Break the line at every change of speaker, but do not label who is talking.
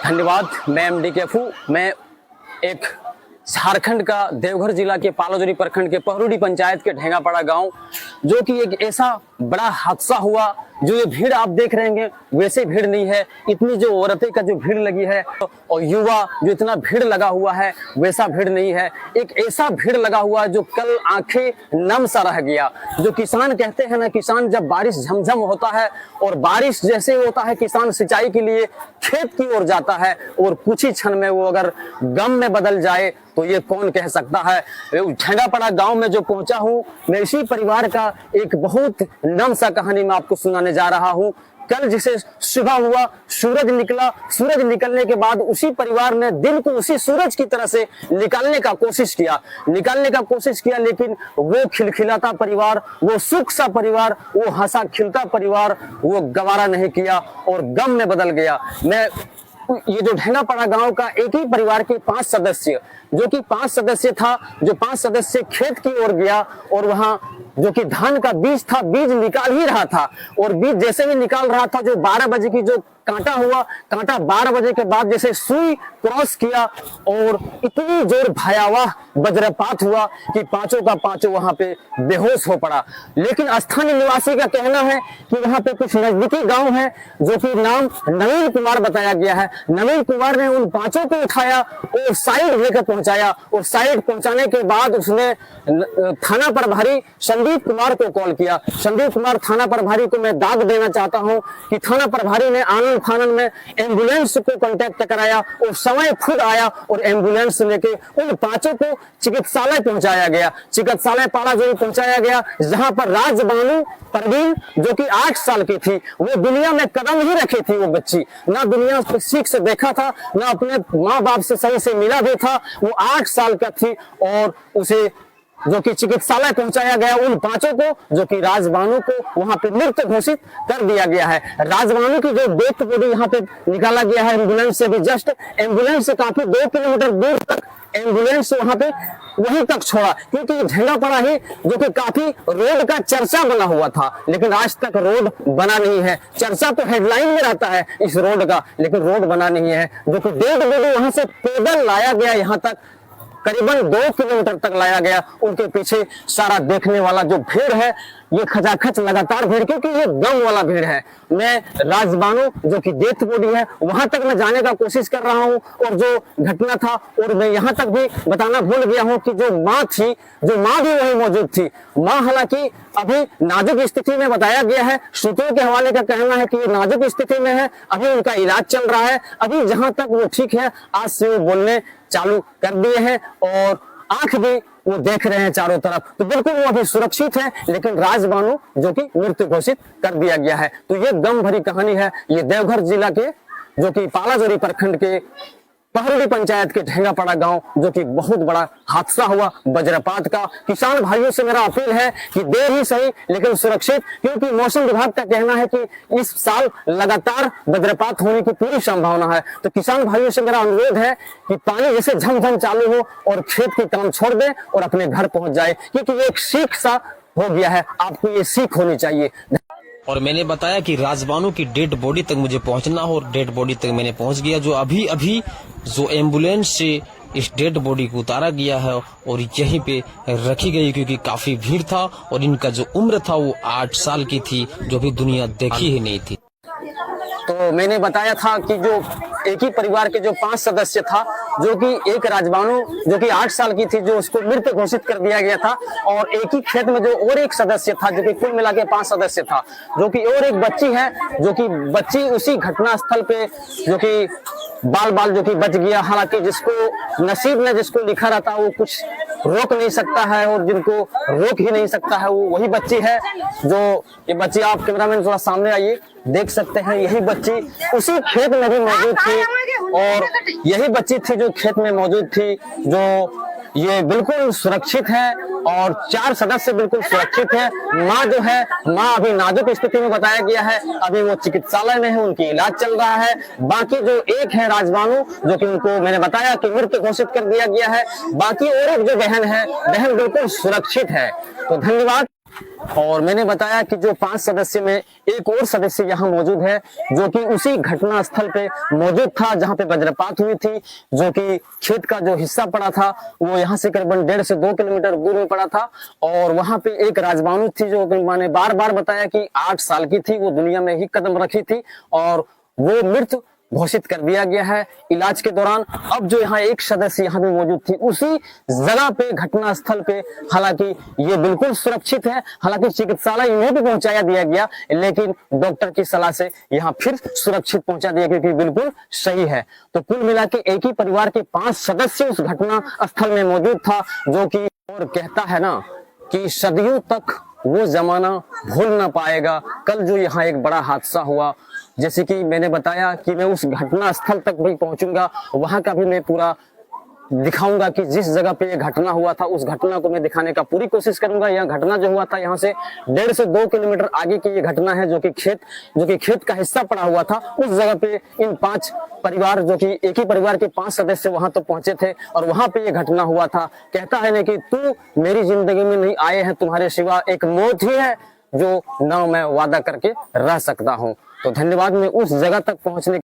धन्यवाद। मैं एमडी केफू। मैं एक झारखंड का देवघर जिला के पालाजोरी प्रखंड के पहरुडी पंचायत के ढेंगापाड़ा गांव, जो कि एक ऐसा बड़ा हादसा हुआ। जो ये भीड़ आप देख रहे हैं वैसे भीड़ नहीं है। इतनी जो औरतें का जो भीड़ लगी है और युवा जो इतना भीड़ लगा हुआ है वैसा भीड़ नहीं है। एक ऐसा भीड़ लगा हुआ है जो कल आंखें नम सा रह गया। जो किसान कहते हैं ना, किसान जब बारिश झमझम होता है और बारिश जैसे होता है किसान सिंचाई के लिए खेत की ओर जाता है और कुछ ही क्षण में वो अगर गम में बदल जाए तो ये कौन कह सकता है। ढेंगापाड़ा गांव में जो पहुंचा हूं, मैं इसी परिवार का एक बहुत नम सा कहानी मैं आपको सुनाने जा रहा हूं। कल जिसे सुबह हुआ, सूरज निकला, सूरज निकलने के बाद उसी परिवार ने दिन को उसी सूरज की तरह से निकालने का कोशिश किया, लेकिन वो खिलखिलाता परिवार, वो सुख सा परिवार, वो हंसा खिलता परिवार वो गवारा नहीं किया और गम में बदल गया। मैं ये जो ढेंगापाड़ा गांव का एक ही परिवार के 5 सदस्य, जो कि 5 सदस्य था, जो 5 सदस्य खेत की ओर गया और वहां जो कि धान का बीज था, बीज निकाल ही रहा था और बीज जैसे ही निकाल रहा था जो 12 बजे की जो कांटा हुआ, कांटा 12 बजे के बाद जैसे सुई क्रॉस किया और इतनी जोर भयावह वज्रपात हुआ कि पांचों का पांचों वहां पे बेहोश हो पड़ा। लेकिन स्थानीय निवासी का कहना है कि वहां पे कुछ नजदीकी गांव है जो कि नाम नवीन कुमार बताया गया है। नवीन कुमार ने उन पांचों को उठाया और साइड लेकर पहुंचाया और साइड पहुंचाने के बाद उसने थाना प्रभारी संदीप कुमार को कॉल किया। संदीप कुमार थाना प्रभारी को मैं दाद देना चाहता हूं कि थाना प्रभारी ने आनंद फानन में एम्बुलेंस को कांटेक्ट कराया और समय खुद आया और एम्बुलेंस लेके उन पांचों को चिकित्सालय पहुंचाया गया। चिकित्सालय पालाजोरी पहुंचाया गया, जहां पर राजबानू परवीन जो कि 8 साल की थी, वो दुनिया में कदम ही रखी थी। वो बच्ची ना दुनिया को सीख से देखा था, ना अपने माँ बाप से सही से मिला भी था। वो 8 साल का थी और उसे जो कि चिकित्सालय पहुंचाया गया। उन पांचों को जो कि राजबानू को वहां पे मृत घोषित कर दिया गया है। राजबानू की जो डेथ बॉडी यहाँ पे निकाला गया है एम्बुलेंस से भी जस्ट, एम्बुलेंस से काफी 2 किलोमीटर दूर तक एम्बुलेंस वहां पे वहीं तक छोड़ा, क्योंकि ढेंगापाड़ा ही जो कि काफी रोड का चर्चा बना हुआ था, लेकिन आज तक रोड बना नहीं है। चर्चा तो हेडलाइन में रहता है इस रोड का, लेकिन रोड बना नहीं है। जो कि डेड बॉडी वहां से पैदल लाया गया, यहाँ तक करीबन 2 किलोमीटर तक लाया गया। उनके पीछे सारा देखने वाला जो भीड़ है, ये खचाखच लगातार भीड़, क्योंकि ये गम वाला भीड़ है। मैं राजबानू जो कि डेथ बॉडी है वहां तक मैं जाने का कोशिश कर रहा हूं और जो घटना था, और मैं यहां तक भी बताना भूल गया हूं कि जो माँ थी, जो माँ भी वहीं मौजूद थी। माँ हालांकि अभी नाजुक स्थिति में बताया गया है, सूत्रों के हवाले का कहना है कि ये नाजुक स्थिति में है, अभी उनका इलाज चल रहा है। अभी जहां तक वो ठीक है, आज से वो बोलने चालू कर दिए हैं और आंख भी वो देख रहे हैं चारों तरफ, तो बिल्कुल वो अभी सुरक्षित है। लेकिन राजबानू जो कि मृत्यु घोषित कर दिया गया है। तो ये गम भरी कहानी है। ये देवघर जिला के जो कि पालाजोरी प्रखंड के पहरुडी पंचायत के ढेंगापाड़ा गांव, जो कि बहुत बड़ा हादसा हुआ वज्रपात का। किसान भाइयों से मेरा अपील है कि देर ही सही लेकिन सुरक्षित, क्योंकि मौसम विभाग का कहना है कि इस साल लगातार वज्रपात होने की पूरी संभावना है। तो किसान भाइयों से मेरा अनुरोध है कि पानी जैसे झमझम चालू हो और खेत के काम छोड़ दें और अपने घर पहुंच जाए, क्योंकि ये एक सीख सा हो गया है। आपको ये सीख होनी चाहिए।
और मैंने बताया कि राजबानू की डेड बॉडी तक मुझे पहुंचना हो और डेड बॉडी तक मैंने पहुंच गया। जो अभी अभी जो एम्बुलेंस से इस डेड बॉडी को उतारा गया है और यहीं पे रखी गई, क्योंकि काफी भीड़ था और इनका जो उम्र था वो 8 साल की थी, जो भी दुनिया देखी ही नहीं थी।
तो मैंने बताया था कि जो एक ही परिवार के जो 5 सदस्य था, जो कि एक राजबानू जो कि 8 साल की थी, जो उसको मृत घोषित कर दिया गया था, और एक ही खेत में जो और एक सदस्य था जो कि कुल मिला के 5 सदस्य था, जो कि और एक बच्ची है, जो कि बच्ची उसी घटना स्थल पे जो कि बाल जो कि बच गया। हालांकि जिसको नसीब ने जिसको लिखा रहता वो कुछ रोक नहीं सकता है, और जिनको रोक ही नहीं सकता है वो वही बच्ची है। जो ये बच्ची, आप कैमरामैन थोड़ा सामने आइए, देख सकते हैं यही बच्ची उसी खेत में भी मौजूद थी, और यही बच्ची थी जो खेत में मौजूद थी। जो ये बिल्कुल सुरक्षित है और 4 सदस्य बिल्कुल सुरक्षित है। माँ जो है, माँ अभी नाजुक स्थिति में बताया गया है, अभी वो चिकित्सालय में है, उनकी इलाज चल रहा है। बाकी जो एक है राजबानू, जो कि उनको मैंने बताया कि मृत घोषित कर दिया गया है। बाकी और एक जो बहन है, बहन बिल्कुल सुरक्षित है। तो धन्यवाद। और मैंने बताया कि जो 5 सदस्य में एक और सदस्य यहाँ मौजूद है, जो कि उसी घटना स्थल पे मौजूद था जहाँ पे वज्रपात हुई थी, जो कि खेत का जो हिस्सा पड़ा था वो यहाँ से करीबन 1.5 से 2 किलोमीटर दूर में पड़ा था। और वहां पे एक राजबानू थी जो कि मैंने बार बार बताया कि 8 साल की थी, वो दुनिया में ही कदम रखी थी और वो मृत घोषित कर दिया गया है इलाज के दौरान। अब जो यहाँ एक सदस्य यहाँ पे मौजूद थी उसी जगह पे, घटना स्थल पे, हालांकि ये बिल्कुल सुरक्षित है, हालांकि चिकित्सालय इन्हें भी पहुंचाया दिया गया, लेकिन डॉक्टर की सलाह से यहाँ फिर सुरक्षित पहुंचा दिया गया क्योंकि बिल्कुल सही है। तो कुल मिला के एक ही परिवार के 5 सदस्य उस घटना स्थल में मौजूद था, जो कि और कहता है ना कि सदियों तक वो जमाना भूल ना पाएगा। कल जो यहाँ एक बड़ा हादसा हुआ, जैसे कि मैंने बताया कि मैं उस घटना स्थल तक भी पहुंचूंगा, वहां का भी मैं पूरा दिखाऊंगा कि जिस जगह पे ये घटना हुआ था उस घटना को मैं दिखाने का पूरी कोशिश करूंगा। यह घटना जो हुआ था यहाँ से 1.5 से 2 किलोमीटर आगे की ये घटना है, जो कि खेत का हिस्सा पड़ा हुआ था। उस जगह पे इन 5 परिवार, जो कि एक ही परिवार के 5 सदस्य वहां तो पहुंचे थे और वहां पे ये घटना हुआ था। कहता है ना कि तू मेरी जिंदगी में नहीं आए हैं, तुम्हारे सिवा एक मौत ही है जो ना मैं वादा करके रह सकता हूँ। तो धन्यवाद। मैं उस जगह तक पहुंचने